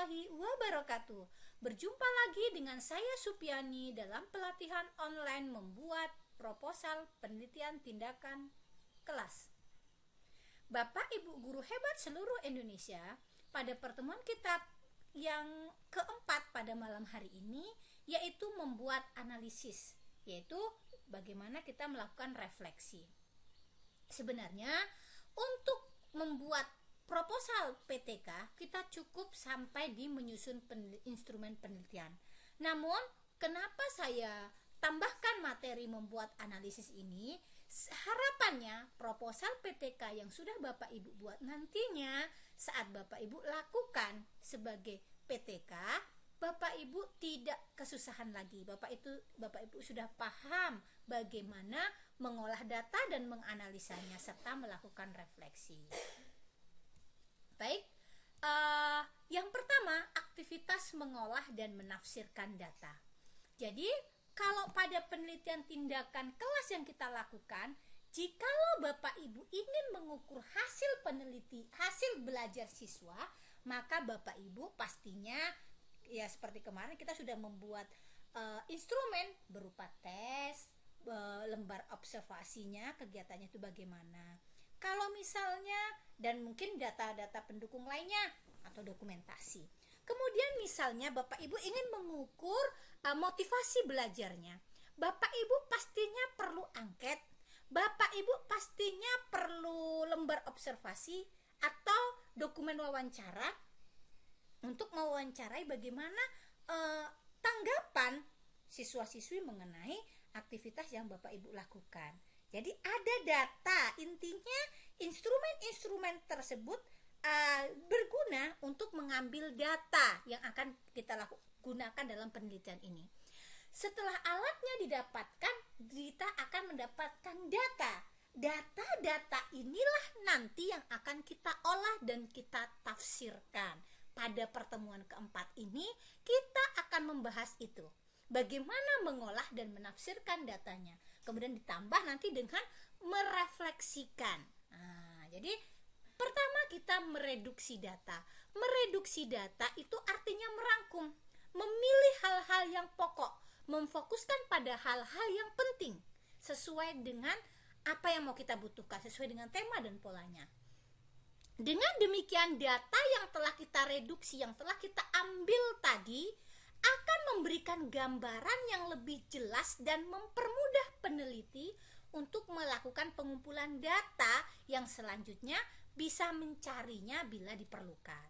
warahmatullahi wabarakatuh. Berjumpa lagi dengan saya Supiani dalam pelatihan online membuat proposal penelitian tindakan kelas. Bapak Ibu guru hebat seluruh Indonesia, pada pertemuan kita yang keempat pada malam hari ini yaitu membuat analisis, yaitu bagaimana kita melakukan refleksi. Sebenarnya untuk membuat proposal PTK kita cukup sampai di menyusun instrumen penelitian. Namun kenapa saya tambahkan materi membuat analisis ini? Harapannya proposal PTK yang sudah Bapak Ibu buat nantinya saat Bapak Ibu lakukan sebagai PTK, Bapak Ibu tidak kesusahan lagi. Bapak Ibu sudah paham bagaimana mengolah data dan menganalisanya serta melakukan refleksi. Baik, yang pertama aktivitas mengolah dan menafsirkan data. Jadi kalau pada penelitian tindakan kelas yang kita lakukan, jikalau Bapak Ibu ingin mengukur hasil belajar siswa, maka Bapak Ibu pastinya ya seperti kemarin kita sudah membuat instrumen berupa tes, lembar observasinya, kegiatannya itu bagaimana. Kalau misalnya dan mungkin data-data pendukung lainnya atau dokumentasi. Kemudian misalnya Bapak Ibu ingin mengukur motivasi belajarnya. Bapak Ibu pastinya perlu angket, Bapak Ibu pastinya perlu lembar observasi atau dokumen wawancara untuk mewawancarai bagaimana tanggapan siswa-siswi mengenai aktivitas yang Bapak Ibu lakukan. Jadi ada data, intinya instrumen-instrumen tersebut berguna untuk mengambil data yang akan kita gunakan dalam penelitian ini. Setelah alatnya didapatkan, kita akan mendapatkan data. Data-data inilah nanti yang akan kita olah dan kita tafsirkan. Pada pertemuan keempat ini, kita akan membahas itu. Bagaimana mengolah dan menafsirkan datanya. Kemudian ditambah nanti dengan merefleksikan. Jadi pertama kita mereduksi data. Mereduksi data itu artinya merangkum, memilih hal-hal yang pokok, memfokuskan pada hal-hal yang penting sesuai dengan apa yang mau kita butuhkan, sesuai dengan tema dan polanya. Dengan demikian data yang telah kita reduksi, yang telah kita ambil tadi akan memberikan gambaran yang lebih jelas dan mempermudah peneliti untuk melakukan pengumpulan data yang selanjutnya bisa mencarinya bila diperlukan.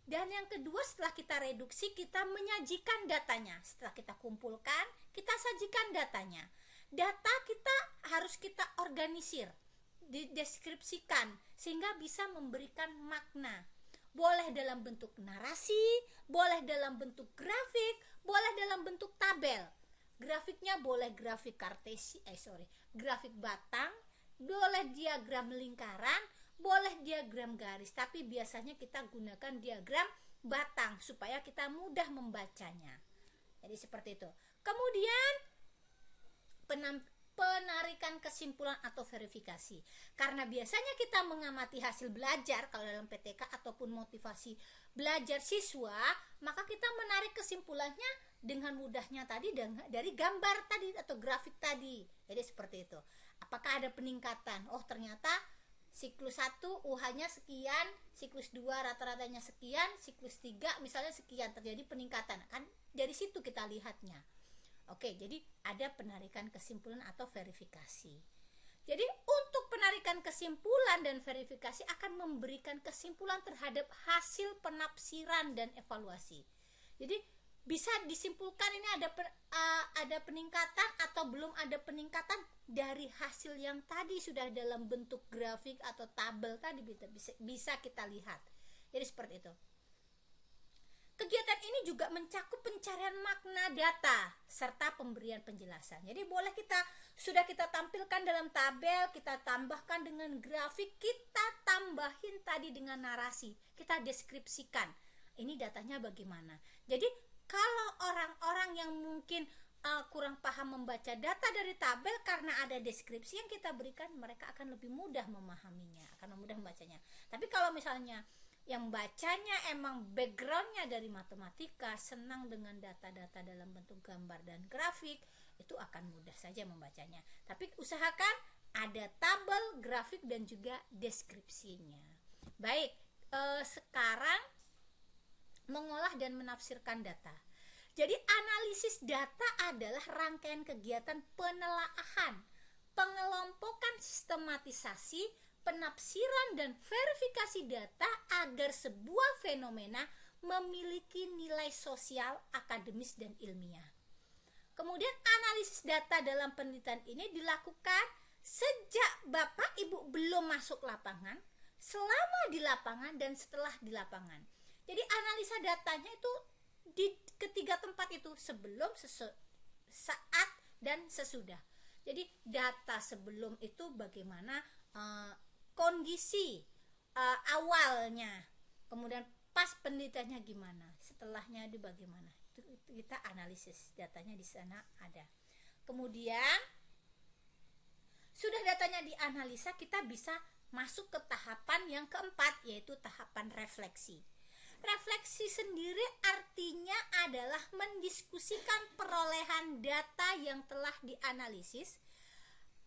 Dan yang kedua, setelah kita reduksi, kita menyajikan datanya. Setelah kita kumpulkan, kita sajikan datanya. Data kita harus kita organisir, dideskripsikan sehingga bisa memberikan makna. Boleh dalam bentuk narasi, boleh dalam bentuk grafik, boleh dalam bentuk tabel. Grafiknya boleh grafik grafik batang, boleh diagram lingkaran, boleh diagram garis, tapi biasanya kita gunakan diagram batang supaya kita mudah membacanya. Jadi seperti itu. Kemudian penarikan kesimpulan atau verifikasi. Karena biasanya kita mengamati hasil belajar kalau dalam PTK ataupun motivasi belajar siswa, maka kita menarik kesimpulannya dengan mudahnya tadi dari gambar tadi atau grafik tadi. Jadi seperti itu. Apakah ada peningkatan? Oh, ternyata siklus 1 UH-nya sekian, siklus 2 rata-ratanya sekian, siklus 3 misalnya sekian, terjadi peningkatan. Kan dari situ kita lihatnya. Oke, jadi ada penarikan kesimpulan atau verifikasi. Jadi untuk penarikan kesimpulan dan verifikasi akan memberikan kesimpulan terhadap hasil penafsiran dan evaluasi. Jadi bisa disimpulkan ini ada peningkatan atau belum ada peningkatan dari hasil yang tadi sudah dalam bentuk grafik atau tabel tadi bisa kita lihat. Jadi seperti itu. Kegiatan ini juga mencakup pencarian makna data serta pemberian penjelasan. Jadi boleh sudah kita tampilkan dalam tabel, kita tambahkan dengan grafik, kita tambahin tadi dengan narasi, kita deskripsikan. Ini datanya bagaimana. Jadi kalau orang-orang yang mungkin kurang paham membaca data dari tabel, karena ada deskripsi yang kita berikan, mereka akan lebih mudah memahaminya, akan mudah membacanya. Tapi kalau misalnya yang bacanya emang backgroundnya dari matematika, senang dengan data-data dalam bentuk gambar dan grafik, itu akan mudah saja membacanya. Tapi usahakan ada tabel, grafik, dan juga deskripsinya. Baik, sekarang mengolah dan menafsirkan data. Jadi analisis data adalah rangkaian kegiatan penelaahan, pengelompokan, sistematisasi, penafsiran, dan verifikasi data agar sebuah fenomena memiliki nilai sosial, akademis, dan ilmiah. Kemudian analisis data dalam penelitian ini dilakukan sejak Bapak Ibu belum masuk lapangan, selama di lapangan, dan setelah di lapangan. Jadi analisa datanya itu di ketiga tempat itu, sebelum, saat, dan sesudah. Jadi data sebelum itu bagaimana kondisi awalnya, kemudian pas penelitiannya gimana, setelahnya itu bagaimana, itu kita analisis datanya di sana ada. Kemudian sudah datanya dianalisa, kita bisa masuk ke tahapan yang keempat, yaitu tahapan refleksi. Refleksi sendiri artinya adalah mendiskusikan perolehan data yang telah dianalisis,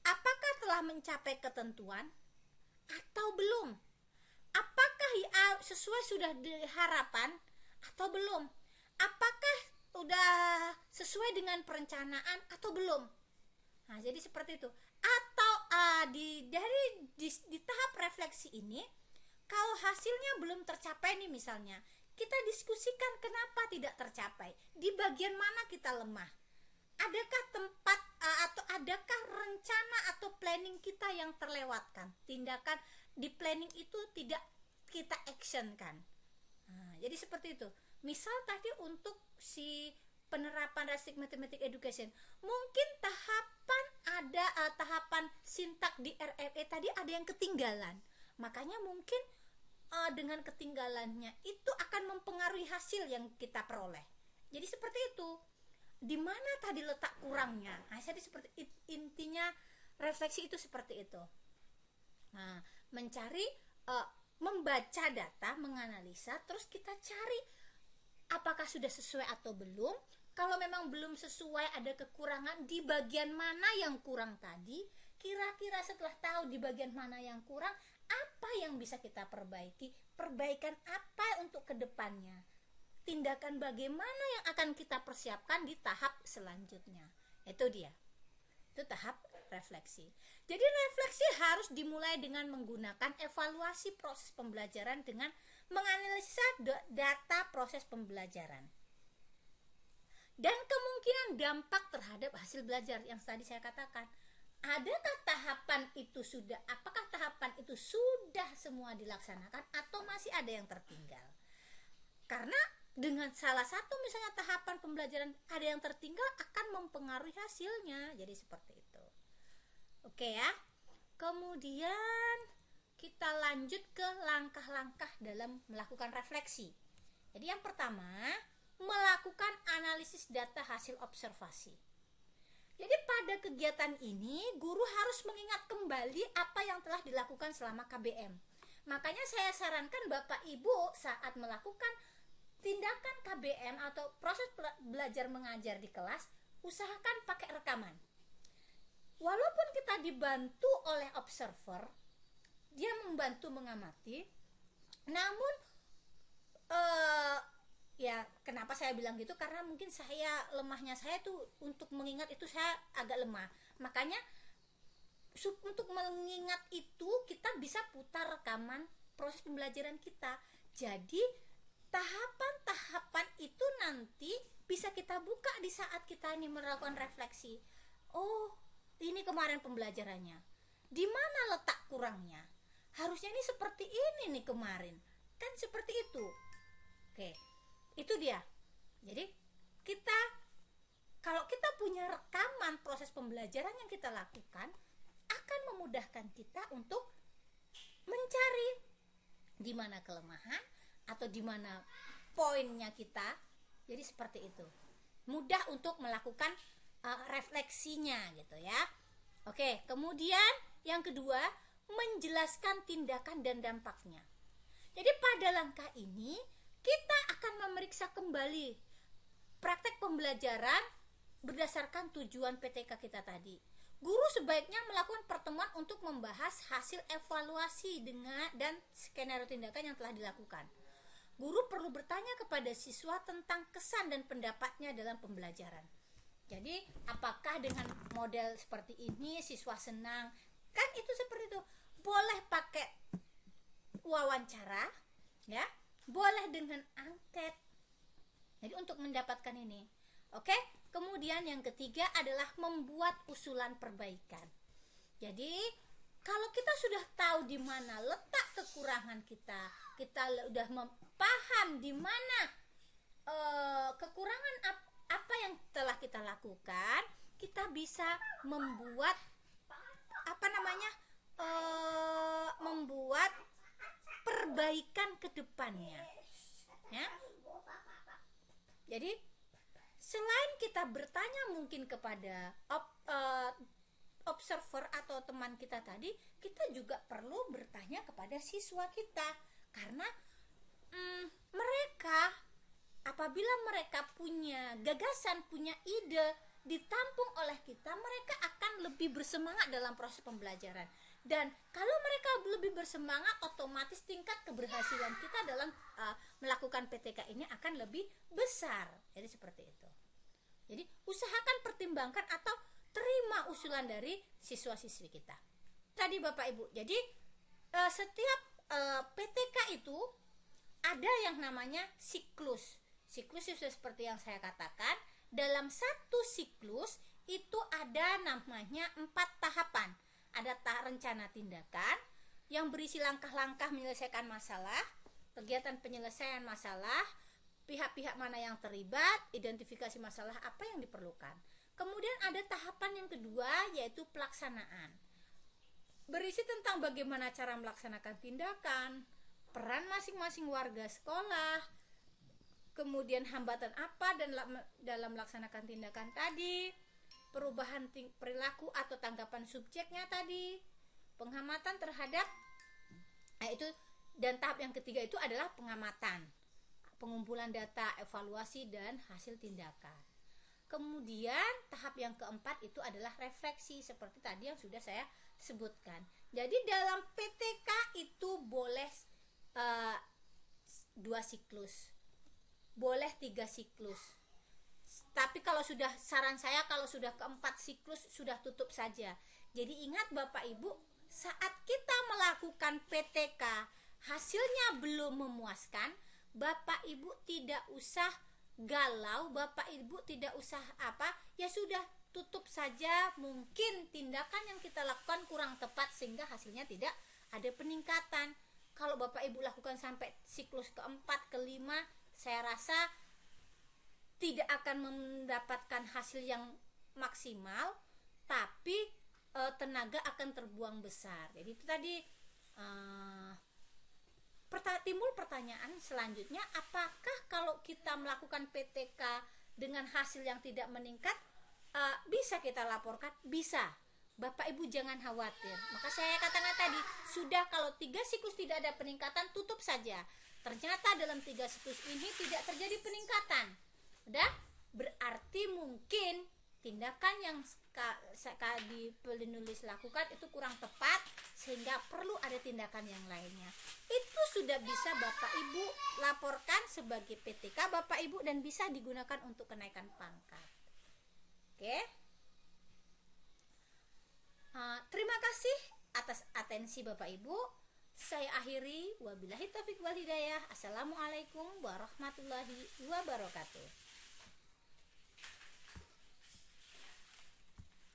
apakah telah mencapai ketentuan atau belum, apakah sesuai sudah diharapan atau belum, apakah sudah sesuai dengan perencanaan atau belum. Nah, jadi seperti itu. Atau di tahap refleksi ini, kalau hasilnya belum tercapai nih misalnya, kita diskusikan kenapa tidak tercapai, di bagian mana kita lemah, adakah tempat atau adakah rencana atau planning kita yang terlewatkan, tindakan di planning itu tidak kita actionkan. Nah, jadi seperti itu. Misal tadi untuk si penerapan Basic Mathematics Education, mungkin tahapan sintak di RFE tadi ada yang ketinggalan, makanya mungkin dengan ketinggalannya itu akan mempengaruhi hasil yang kita peroleh. Jadi seperti itu. Di mana tadi letak kurangnya? Nah, jadi seperti intinya refleksi itu seperti itu. Nah, mencari, membaca data, menganalisa, terus kita cari apakah sudah sesuai atau belum. Kalau memang belum sesuai, ada kekurangan di bagian mana yang kurang tadi, kira-kira setelah tahu di bagian mana yang kurang, apa yang bisa kita perbaiki, perbaikan apa untuk kedepannya, tindakan bagaimana yang akan kita persiapkan di tahap selanjutnya. Itu dia, itu tahap refleksi. Jadi refleksi harus dimulai dengan menggunakan evaluasi proses pembelajaran dengan menganalisa data proses pembelajaran dan kemungkinan dampak terhadap hasil belajar yang tadi saya katakan. Adakah tahapan itu apakah tahapan itu sudah semua dilaksanakan atau masih ada yang tertinggal? Karena dengan salah satu misalnya tahapan pembelajaran ada yang tertinggal akan mempengaruhi hasilnya. Jadi seperti itu. Oke ya. Kemudian kita lanjut ke langkah-langkah dalam melakukan refleksi. Jadi yang pertama, melakukan analisis data hasil observasi. Jadi pada kegiatan ini guru harus mengingat kembali apa yang telah dilakukan selama KBM. Makanya saya sarankan Bapak Ibu saat melakukan tindakan KBM atau proses belajar mengajar di kelas, usahakan pakai rekaman. Walaupun kita dibantu oleh observer, dia membantu mengamati, namun ya kenapa saya bilang gitu, karena mungkin lemahnya saya tuh untuk mengingat itu, saya agak lemah. Makanya untuk mengingat itu kita bisa putar rekaman proses pembelajaran kita. Jadi tahapan-tahapan itu nanti bisa kita buka di saat kita ini melakukan refleksi. Oh, ini kemarin pembelajarannya, di mana letak kurangnya, harusnya ini seperti ini nih kemarin, kan seperti itu. Oke, itu dia. Jadi kalau kita punya rekaman proses pembelajaran yang kita lakukan, akan memudahkan kita untuk mencari di mana kelemahan atau di mana poinnya kita. Jadi seperti itu, mudah untuk melakukan refleksinya gitu ya. Oke, kemudian yang kedua, menjelaskan tindakan dan dampaknya. Jadi pada langkah ini kita akan memeriksa kembali praktek pembelajaran berdasarkan tujuan PTK kita tadi. Guru sebaiknya melakukan pertemuan untuk membahas hasil evaluasi dan skenario tindakan yang telah dilakukan. Guru perlu bertanya kepada siswa tentang kesan dan pendapatnya dalam pembelajaran. Jadi, apakah dengan model seperti ini siswa senang? Kan itu seperti itu. Boleh pakai wawancara, ya. Boleh dengan angket. Jadi untuk mendapatkan ini. Oke? Kemudian yang ketiga adalah membuat usulan perbaikan. Jadi, kalau kita sudah tahu di mana letak kekurangan kita sudah paham di mana kekurangan apa yang telah kita lakukan, kita bisa membuat membuat perbaikan ke depannya, ya. Jadi selain kita bertanya mungkin kepada observer atau teman kita tadi, kita juga perlu bertanya kepada siswa kita, karena mereka apabila mereka punya gagasan, punya ide ditampung oleh kita, mereka akan lebih bersemangat dalam proses pembelajaran. Dan kalau mereka lebih bersemangat, otomatis tingkat keberhasilan kita dalam melakukan PTK ini akan lebih besar. Jadi seperti itu. Jadi usahakan pertimbangkan atau terima usulan dari siswa-siswi kita. Tadi Bapak Ibu, jadi setiap PTK itu ada yang namanya siklus. Siklus itu seperti yang saya katakan, dalam satu siklus itu ada namanya 4 tahapan. Ada rencana tindakan yang berisi langkah-langkah menyelesaikan masalah, kegiatan penyelesaian masalah, pihak-pihak mana yang terlibat, identifikasi masalah apa yang diperlukan. Kemudian ada tahapan yang kedua, yaitu pelaksanaan. Berisi tentang bagaimana cara melaksanakan tindakan, peran masing-masing warga sekolah, kemudian hambatan apa dalam melaksanakan tindakan tadi, perubahan perilaku atau tanggapan subjeknya tadi, pengamatan terhadap itu, dan tahap yang ketiga itu adalah pengamatan, pengumpulan data, evaluasi dan hasil tindakan. Kemudian tahap yang keempat itu adalah refleksi, seperti tadi yang sudah saya sebutkan. Jadi dalam PTK itu boleh 2 siklus, boleh 3 siklus. Tapi kalau sudah, saran saya kalau sudah keempat siklus sudah tutup saja. Jadi ingat Bapak Ibu, saat kita melakukan PTK hasilnya belum memuaskan, Bapak Ibu tidak usah galau, Bapak Ibu tidak usah ya sudah tutup saja. Mungkin tindakan yang kita lakukan kurang tepat sehingga hasilnya tidak ada peningkatan. Kalau Bapak Ibu lakukan sampai siklus keempat, kelima, saya rasa tidak akan mendapatkan hasil yang maksimal, tapi tenaga akan terbuang besar. Jadi itu tadi timbul pertanyaan selanjutnya, apakah kalau kita melakukan PTK dengan hasil yang tidak meningkat bisa kita laporkan? Bisa. Bapak Ibu jangan khawatir. Maka saya katakan tadi, sudah kalau 3 siklus tidak ada peningkatan, tutup saja. Ternyata dalam 3 siklus ini tidak terjadi peningkatan, udah berarti mungkin tindakan yang di penulis lakukan itu kurang tepat, sehingga perlu ada tindakan yang lainnya. Itu sudah bisa Bapak Ibu laporkan sebagai PTK Bapak Ibu dan bisa digunakan untuk kenaikan pangkat. Oke. Terima kasih atas atensi Bapak Ibu. Saya akhiri, wabillahi taufiq wal hidayah. Assalamualaikum warahmatullahi wabarakatuh.